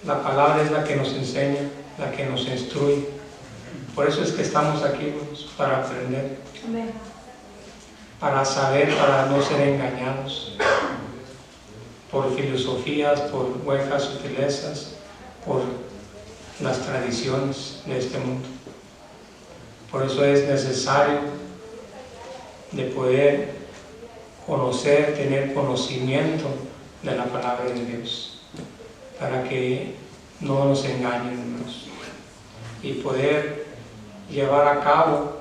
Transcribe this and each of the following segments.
La palabra es la que nos enseña, la que nos instruye. Por eso es que estamos aquí, hermanos, para aprender. Amén. Para saber, para no ser engañados por filosofías, por huecas sutilezas, por las tradiciones de este mundo. Por eso es necesario de poder conocer, tener conocimiento de la palabra de Dios, para que no nos engañen, hermanos, y poder llevar a cabo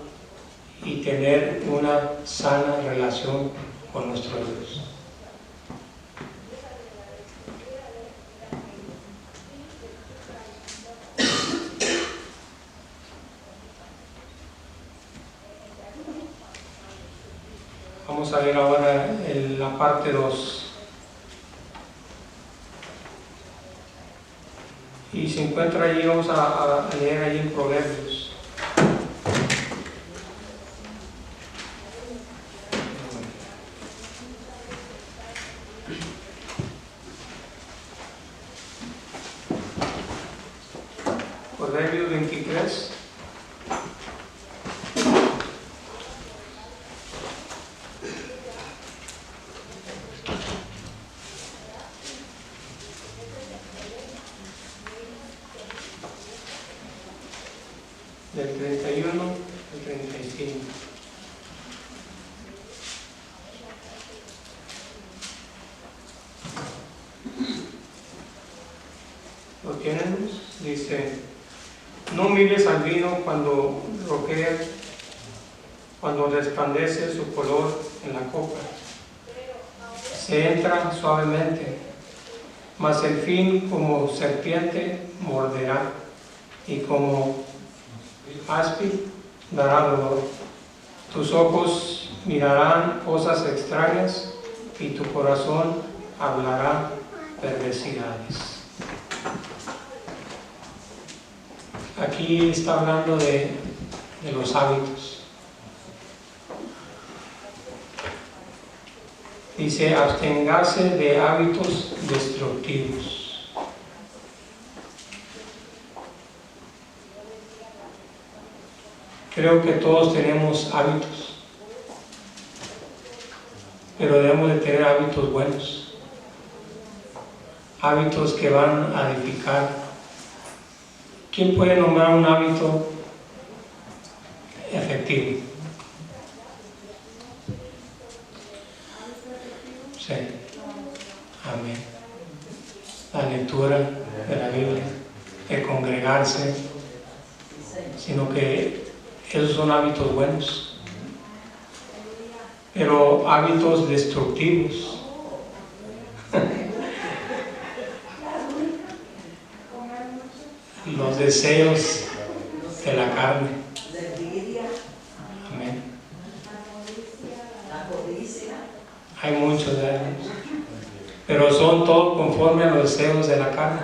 y tener una sana relación con nuestro Dios. Vamos a ver ahora la parte 2. Y se encuentra allí, vamos a leer allí en Proverbios. Proverbios 23. Del 31 al 35. ¿Lo tienen? Dice: no mires al vino cuando rojea, cuando resplandece su color en la copa. Se entra suavemente, mas el fin como serpiente morderá, y como áspid dará dolor. Tus ojos mirarán cosas extrañas, y tu corazón hablará perversidades. Aquí está hablando de los hábitos. Dice: abstengarse de hábitos destructivos. Creo que todos tenemos hábitos, pero debemos de tener hábitos buenos, hábitos que van a edificar. ¿Quién puede nombrar un hábito efectivo? Sí. Amén. La lectura de la Biblia, el congregarse, sino que esos son hábitos buenos. Pero hábitos destructivos, los deseos de la carne. Amén. Hay muchos de ellos, pero son todos conforme a los deseos de la carne.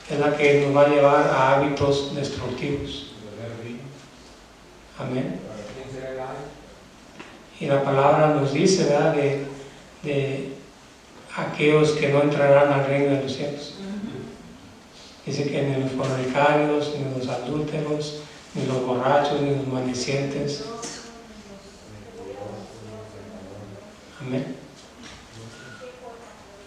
Es la que nos va a llevar a hábitos destructivos. Amén. Y la palabra nos dice, ¿verdad?, de aquellos que no entrarán al reino de los cielos. Dice que ni los fornicarios, ni los adúlteros, ni los borrachos, ni los maldicientes. Amén.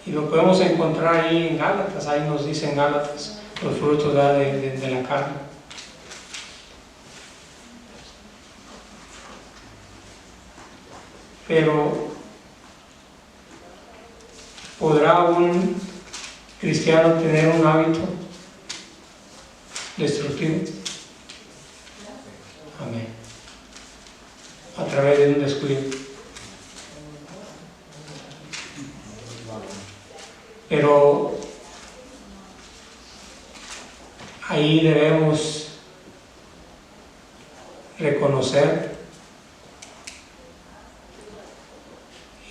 Y lo podemos encontrar ahí en Gálatas. Ahí nos dicen Gálatas los frutos de la carne. Pero ¿podrá un cristiano tener un hábito destructivo? Amén. A través de un descuido. Pero ahí debemos reconocer,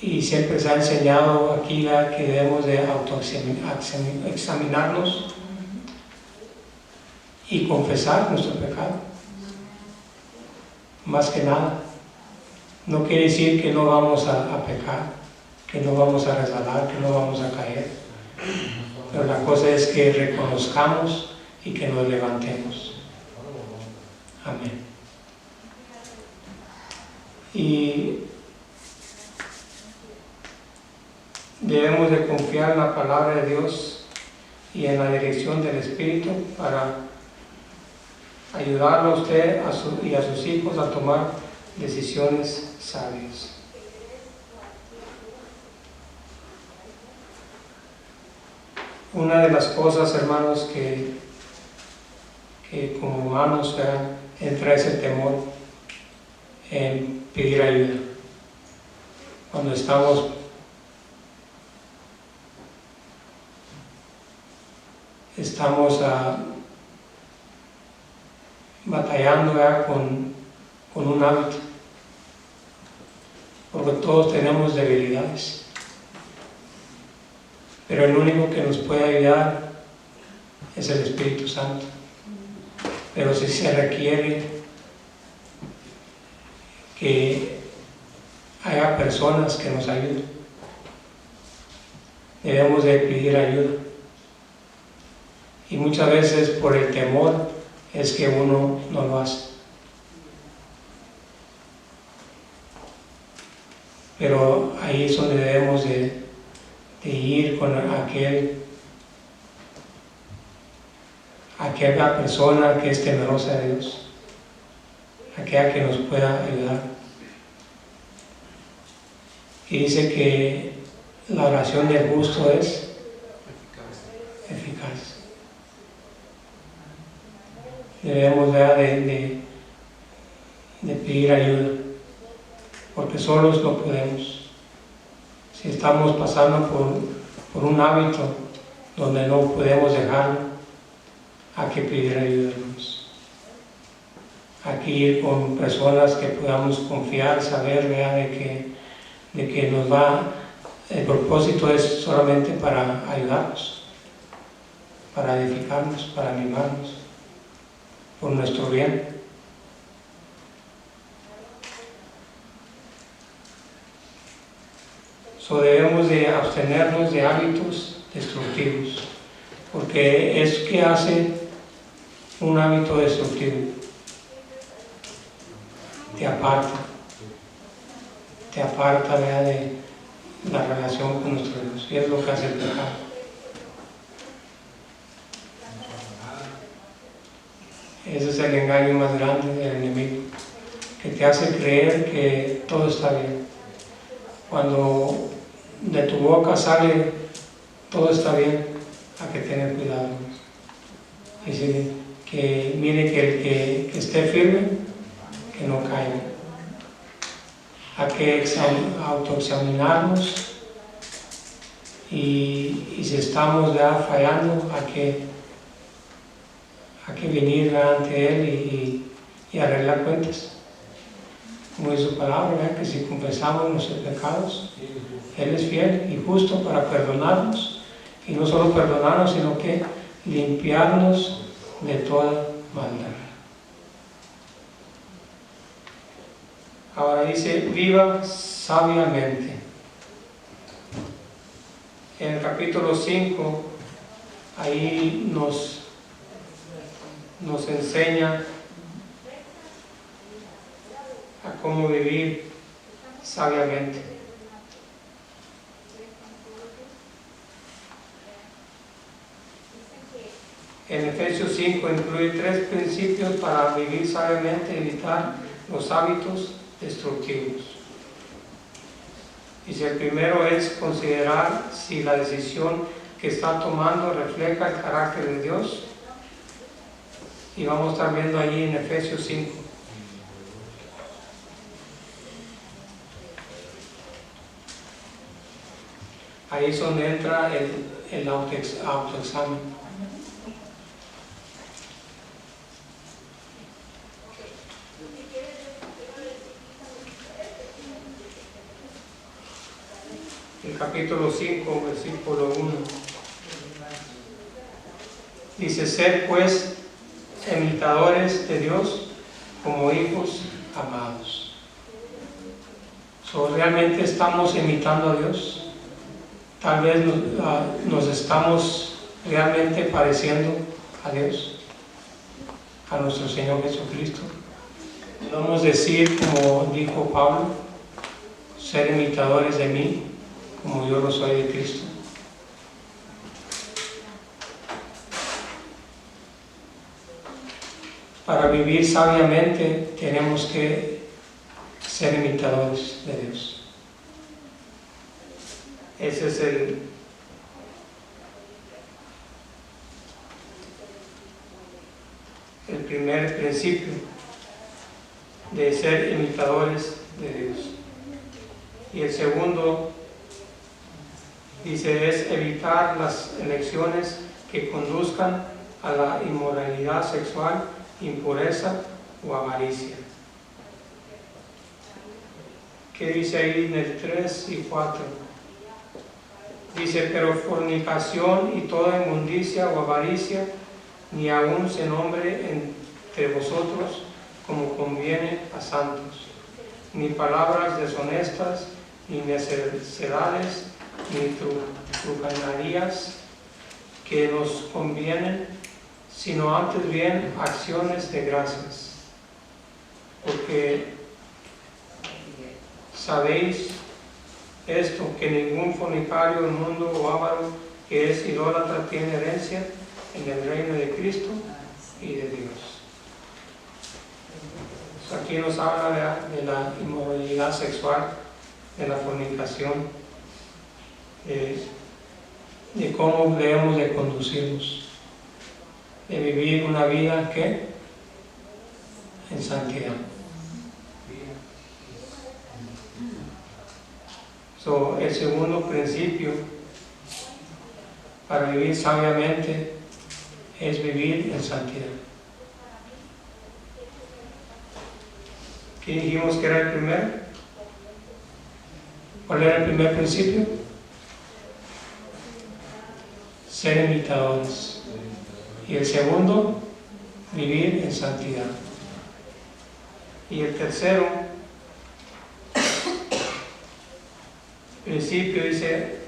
y siempre se ha enseñado aquí que debemos de autoexaminarnos y confesar nuestro pecado. Más que nada, no quiere decir que no vamos a pecar, que no vamos a resbalar, que no vamos a caer, pero la cosa es que reconozcamos y que nos levantemos. Amén. Y debemos de confiar en la palabra de Dios y en la dirección del Espíritu para ayudarlo a usted y a sus hijos a tomar decisiones sabias. Una de las cosas, hermanos, que como humanos entra ese temor en pedir ayuda. Cuando estamos batallando con un hábito, porque todos tenemos debilidades, pero el único que nos puede ayudar es el Espíritu Santo. Pero si se requiere que haya personas que nos ayuden, debemos de pedir ayuda. Y muchas veces por el temor es que uno no lo hace. Pero ahí es donde debemos de ir con aquella persona que es temerosa de Dios, aquella que nos pueda ayudar. Y dice que la oración del justo es eficaz. Debemos de pedir ayuda, porque solos no podemos. Si estamos pasando por un hábito donde no podemos dejarlo, hay que pedir ayuda, hermanos. Hay que ir con personas que podamos confiar, saber de que el propósito es solamente para ayudarnos, para edificarnos, para animarnos, por nuestro bien. Debemos de abstenernos de hábitos destructivos, porque es que hace un hábito destructivo. Te aparta de la relación con nuestro Dios, y es lo que hace el pecado. Ese es el engaño más grande del enemigo, que te hace creer que todo está bien, cuando de tu boca sale todo está bien. Hay que tener cuidado. Dice que mire que el que esté firme, que no caiga. Hay que autoexaminarnos y si estamos ya fallando, hay que venir ante Él y arreglar cuentas. Como dice su palabra, que si confesamos nuestros pecados, Él es fiel y justo para perdonarnos, y no solo perdonarnos, sino que limpiarnos de toda maldad. Ahora dice, viva sabiamente. En el capítulo 5, ahí nos enseña a cómo vivir sabiamente. En Efesios 5 incluye 3 principios para vivir sabiamente y evitar los hábitos destructivos. Dice, el primero es considerar si la decisión que está tomando refleja el carácter de Dios. Y vamos a estar viendo allí en Efesios 5. Ahí es donde entra el autoexamen. El capítulo 5, versículo 1. Dice, sed pues imitadores de Dios como hijos amados. ¿Realmente estamos imitando a Dios? Tal vez nos estamos realmente pareciendo a Dios, a nuestro Señor Jesucristo. Podemos decir, como dijo Pablo, ser imitadores de mí, como yo lo soy de Cristo. Para vivir sabiamente tenemos que ser imitadores de Dios. Ese es el primer principio de ser imitadores de Dios. Y el segundo, dice, es evitar las elecciones que conduzcan a la inmoralidad sexual, impureza o avaricia. ¿Qué dice ahí en el 3 y 4? Dice, pero fornicación y toda inmundicia o avaricia, ni aun se nombre entre vosotros como conviene a santos, ni palabras deshonestas, ni necedades, ni truhanerías que nos convienen, sino antes bien acciones de gracias. Porque sabéis esto, que ningún fornicario, inmundo o avaro que es idólatra tiene herencia en el reino de Cristo y de Dios. Aquí nos habla de la inmoralidad sexual, de la fornicación, de cómo debemos de conducirnos, de vivir una vida que en santidad. El segundo principio para vivir sabiamente es vivir en santidad. ¿Qué dijimos que era el primero? ¿Cuál era el primer principio? Ser imitadores. Y el segundo, vivir en santidad. Y el tercero principio dice,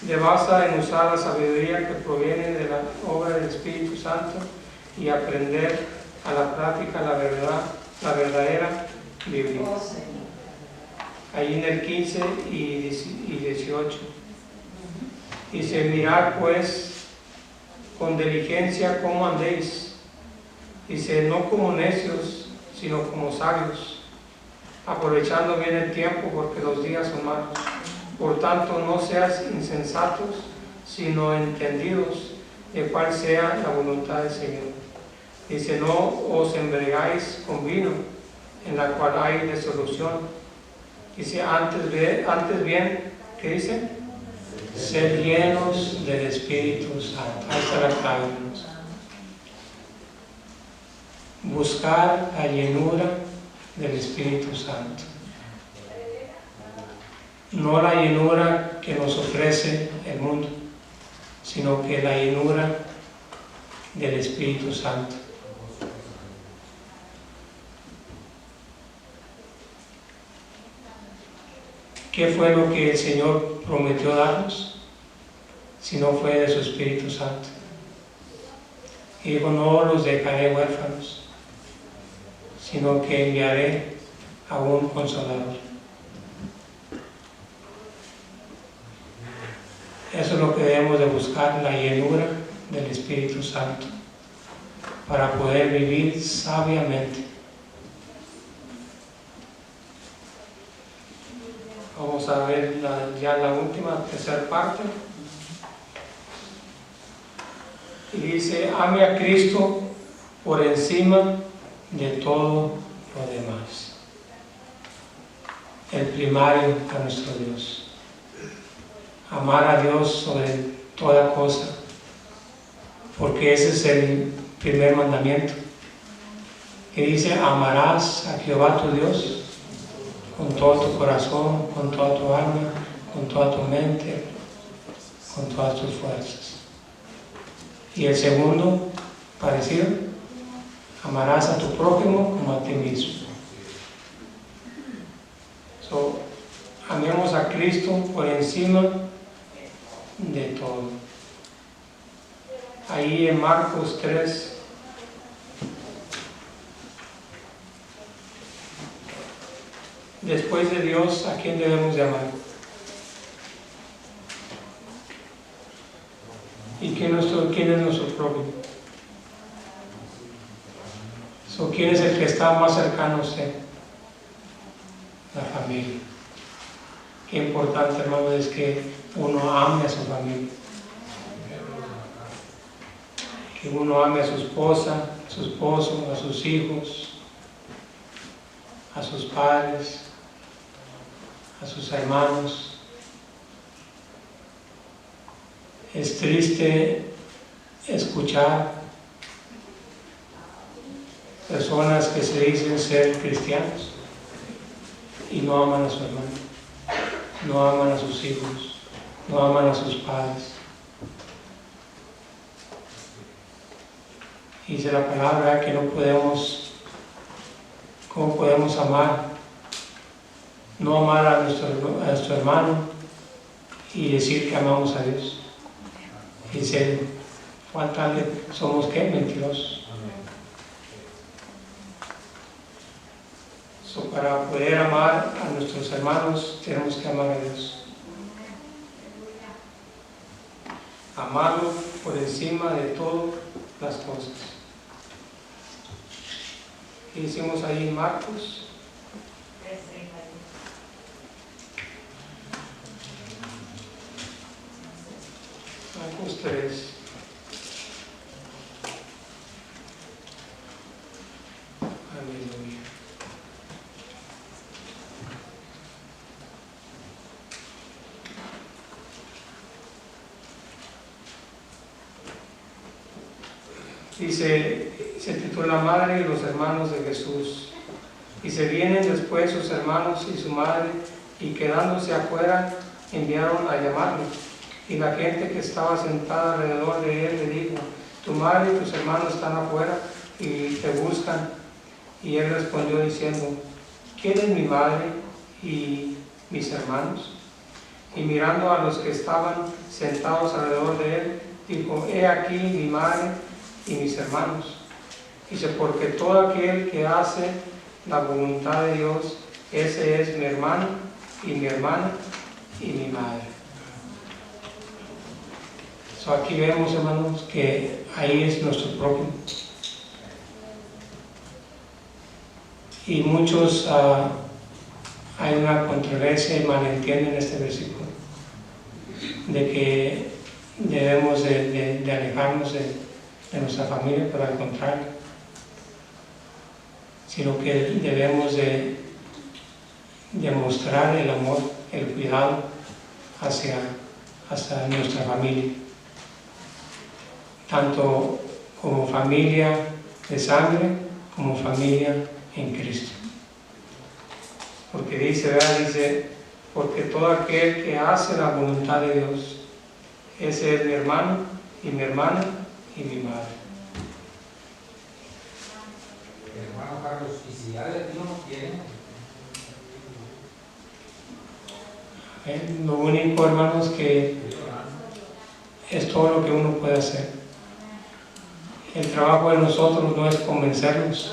de basa en usar la sabiduría que proviene de la obra del Espíritu Santo y aprender a la práctica la verdadera Biblia. Ahí en el 15 y 18 dice, mirad pues con diligencia cómo andéis, dice, no como necios, sino como sabios, aprovechando bien el tiempo, porque los días son malos. Por tanto, no seas insensatos, sino entendidos de cuál sea la voluntad del Señor. Dice, no os embriagáis con vino, en la cual hay disolución. Dice, antes bien, ¿qué dice? Ser llenos del Espíritu Santo. Ahí está la clave. Buscar la llenura del Espíritu Santo. No la llenura que nos ofrece el mundo, sino que la llenura del Espíritu Santo. ¿Qué fue lo que el Señor prometió darnos? Si no fue de su Espíritu Santo. Y dijo, no los dejaré huérfanos, sino que enviaré a un Consolador. Eso es lo que debemos de buscar, la llenura del Espíritu Santo, para poder vivir sabiamente. Vamos a ver ya la última, tercera parte. Y dice, ame a Cristo por encima de todo lo demás. El primario a nuestro Dios. Amar a Dios sobre toda cosa, porque ese es el primer mandamiento. Y dice, amarás a Jehová tu Dios con todo tu corazón, con toda tu alma, con toda tu mente, con todas tus fuerzas. Y el segundo, parecido, amarás a tu prójimo como a ti mismo. Amemos a Cristo por encima de todo. ahí en Marcos 3, después de Dios, ¿a quién debemos de amar? ¿Y quién es nuestro prójimo? ¿Quién es el que está más cercano a usted? La familia. Qué importante, hermano, es que uno ame a su familia. Que uno ame a su esposa, a su esposo, a sus hijos, a sus padres, a sus hermanos. Es triste escuchar personas que se dicen ser cristianos y no aman a su hermano, no aman a sus hijos, no aman a sus padres. Dice la palabra que no podemos, ¿cómo podemos amar? No amar a nuestro hermano y decir que amamos a Dios. Dice, somos ¿qué? Mentirosos. Para poder amar a nuestros hermanos tenemos que amar a Dios. Amarlo por encima de todas las cosas. ¿Qué hicimos ahí en Marcos? Marcos 3. Aleluya. Dice, se titula Madre y los hermanos de Jesús. Y se vienen después sus hermanos y su madre, y quedándose afuera, enviaron a llamarle. Y la gente que estaba sentada alrededor de él le dijo, tu madre y tus hermanos están afuera y te buscan. Y él respondió diciendo, ¿quién es mi madre y mis hermanos? Y mirando a los que estaban sentados alrededor de él, dijo, he aquí mi madre y mis hermanos. Dice, porque todo aquel que hace la voluntad de Dios, ese es mi hermano y mi hermana y mi madre. Aquí vemos, hermanos, que ahí es nuestro prójimo. Y muchos hay una controversia y malentienden este versículo de que debemos de alejarnos de nuestra familia, pero al contrario, sino que debemos de demostrar el amor, el cuidado hacia nuestra familia, tanto como familia de sangre como familia en Cristo. Porque dice, porque todo aquel que hace la voluntad de Dios, ese es mi hermano y mi hermana y mi madre. Hermano Carlos, ¿y si ya de ti no quieren? Lo único, hermanos, que es todo lo que uno puede hacer. El trabajo de nosotros no es convencerlos.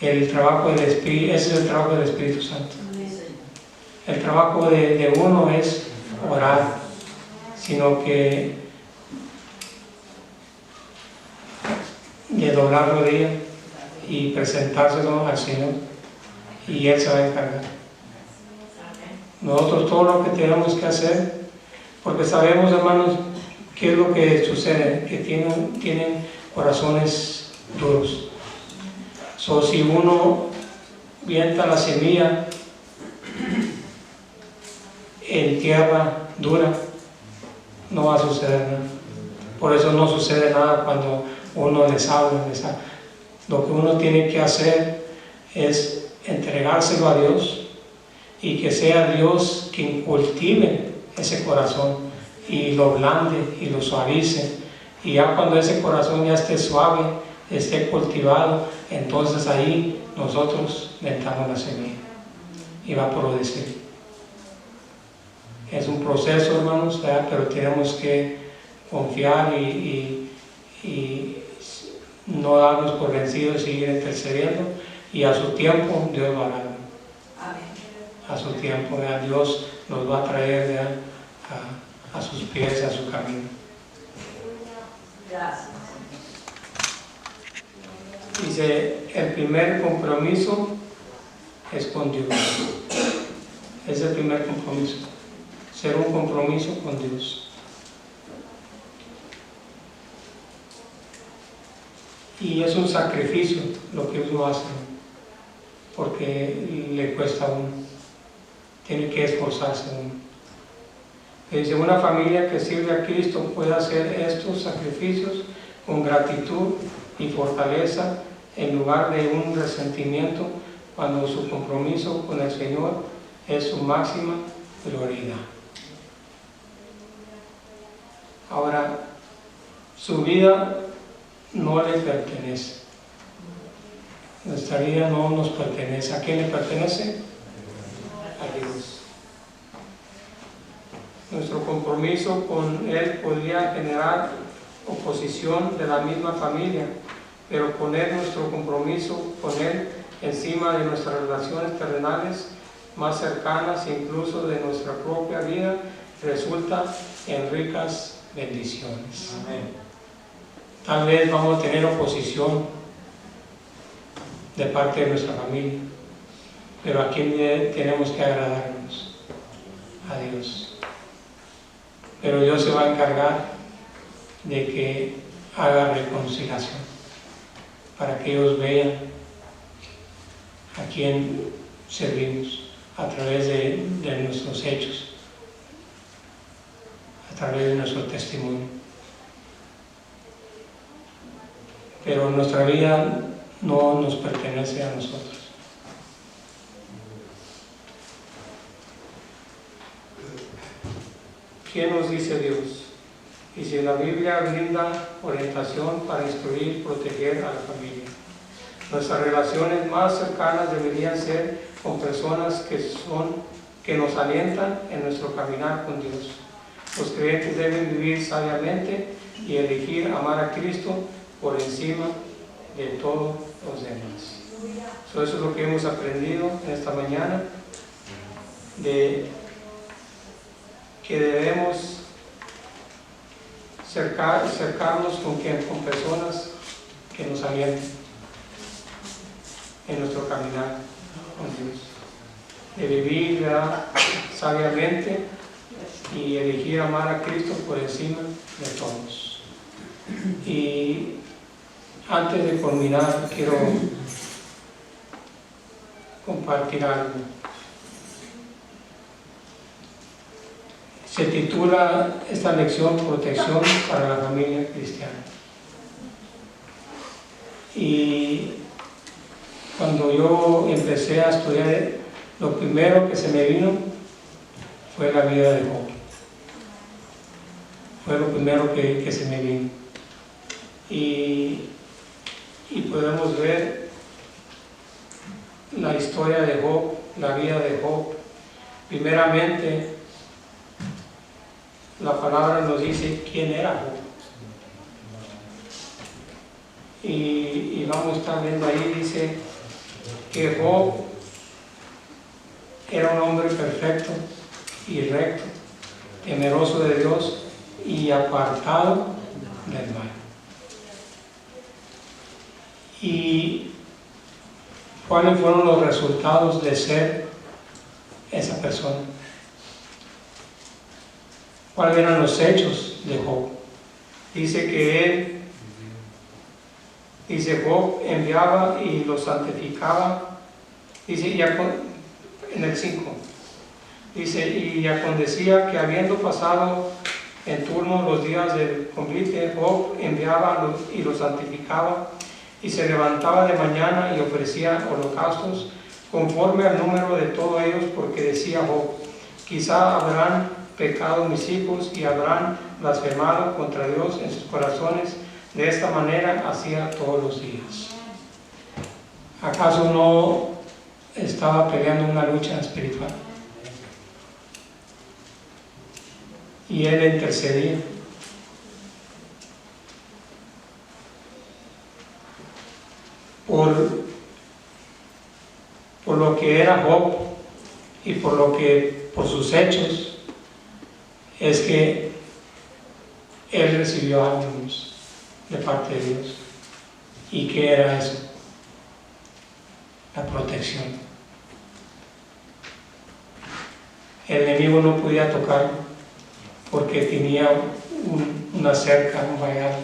El trabajo del Espíritu, ese es el trabajo del Espíritu Santo. El trabajo de uno es orar, sino que de doblar rodillas y presentárselo al Señor, y Él se va a encargar. Nosotros todo lo que tenemos que hacer, porque sabemos, hermanos, qué es lo que sucede, que tienen corazones duros. Si uno vienta la semilla en tierra dura, no va a suceder nada. Por eso no sucede nada cuando uno les habla. Lo que uno tiene que hacer es entregárselo a Dios y que sea Dios quien cultive ese corazón y lo blande y lo suavice. Y ya cuando ese corazón ya esté suave, esté cultivado, entonces ahí nosotros plantamos la semilla y va a producir. Es un proceso, hermanos, ¿verdad? Pero tenemos que confiar y y no darnos por vencidos, seguir intercediendo, y a su tiempo Dios lo hará. A su tiempo, ¿verdad? Dios nos va a traer, ¿verdad?, a sus pies, a su camino. Gracias. Dice, el primer compromiso es con Dios. Es el primer compromiso. Ser un compromiso con Dios. Y es un sacrificio lo que uno hace, porque le cuesta a uno. Tiene que esforzarse uno. Dice, una familia que sirve a Cristo puede hacer estos sacrificios con gratitud y fortaleza en lugar de un resentimiento, cuando su compromiso con el Señor es su máxima prioridad. Ahora, su vida no le pertenece. Nuestra vida no nos pertenece. ¿A quién le pertenece? A Dios. Nuestro compromiso con Él podría generar oposición de la misma familia, pero poner nuestro compromiso con Él encima de nuestras relaciones terrenales más cercanas, incluso de nuestra propia vida, resulta en ricas bendiciones. Amén. Tal vez vamos a tener oposición de parte de nuestra familia, pero ¿a quién tenemos que agradarnos? A Dios. Pero Dios se va a encargar de que haga reconciliación, para que ellos vean a quién servimos a través de nuestros hechos, a través de nuestro testimonio. Pero nuestra vida no nos pertenece a nosotros. ¿Qué nos dice Dios? Y si la Biblia brinda orientación para instruir y proteger a la familia. Nuestras relaciones más cercanas deberían ser con personas que nos alientan en nuestro caminar con Dios. Los creyentes deben vivir sabiamente y elegir amar a Cristo por encima de todos los demás. Eso es lo que hemos aprendido en esta mañana, de que debemos cercarnos con personas que nos alienten en nuestro caminar con Dios, de vivir, ¿verdad?, sabiamente y elegir amar a Cristo por encima de todos. Y antes de culminar, quiero compartir algo. Se titula esta lección Protección para la familia cristiana. Y cuando yo empecé a estudiar, lo primero que se me vino fue la vida de Job. Fue lo primero que se me vino. Y podemos ver la historia de Job, la vida de Job. Primeramente, la palabra nos dice quién era Job. Y vamos a estar viendo ahí, dice que Job era un hombre perfecto y recto, temeroso de Dios y apartado del mal. ¿Y cuáles fueron los resultados de ser esa persona? ¿Cuáles eran los hechos de Job? Dice Job enviaba y los santificaba. Dice, en el 5, dice, y acontecía que habiendo pasado en turno los días del convite, Job enviaba y los santificaba, y se levantaba de mañana y ofrecía holocaustos conforme al número de todos ellos, porque decía Job, quizá habrán pecado mis hijos y habrán blasfemado contra Dios en sus corazones. De esta manera hacía todos los días. ¿Acaso no estaba peleando una lucha espiritual? Y él intercedía. por lo que era Job y por sus hechos, es que él recibió ánimos de parte de Dios. ¿Y qué era eso? La protección. El enemigo no podía tocarlo porque tenía una cerca, un vallado,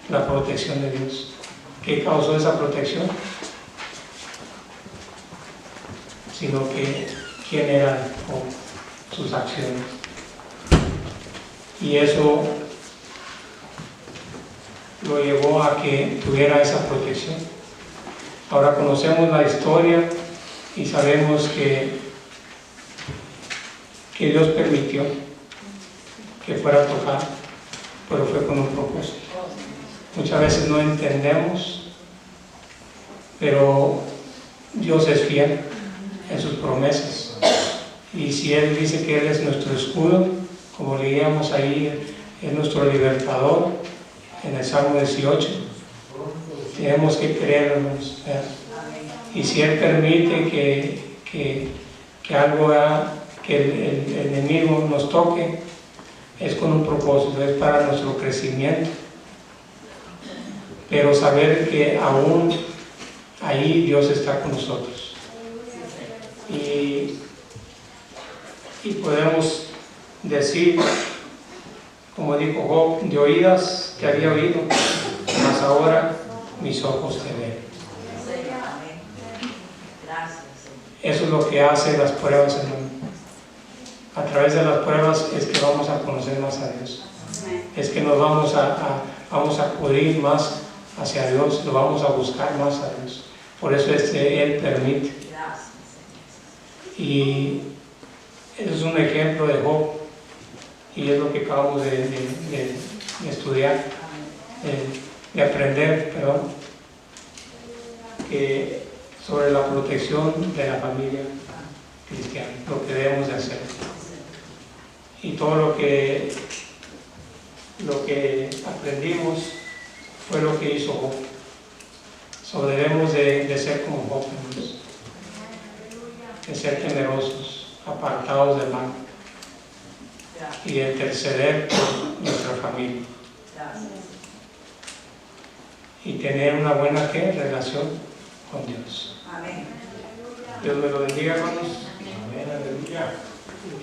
la protección de Dios. ¿Qué causó esa protección? Sino que quién era Job, sus acciones. Y eso lo llevó a que tuviera esa protección. Ahora conocemos la historia y sabemos que Dios permitió que fuera tocado, pero fue con un propósito. Muchas veces no entendemos, pero Dios es fiel en sus promesas. Y si Él dice que Él es nuestro escudo, como leíamos ahí, es nuestro libertador en el Salmo 18, tenemos que creerlo, hermanos. Y si Él permite que algo que el enemigo nos toque, es con un propósito, es para nuestro crecimiento. Pero saber que aún ahí Dios está con nosotros. Y podemos decir, como dijo Job, de oídas te había oído, mas ahora mis ojos te ven. Eso es lo que hace las pruebas, hermano. A través de las pruebas es que vamos a conocer más a Dios. Es que nos vamos a acudir más hacia Dios, lo vamos a buscar más a Dios. Por eso Él permite. Y eso es un ejemplo de Job, y es lo que acabamos de estudiar, de aprender, perdón, que sobre la protección de la familia cristiana, lo que debemos de hacer. Y todo lo que aprendimos fue lo que hizo Job. So, debemos de ser como Job, hermanos, de ser temerosos, apartados del mal y de interceder por nuestra familia y tener una buena relación con Dios. Amén. Dios me lo bendiga, hermanos. Amén, aleluya.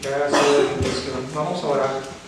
Que haga su bendición. Vamos a orar.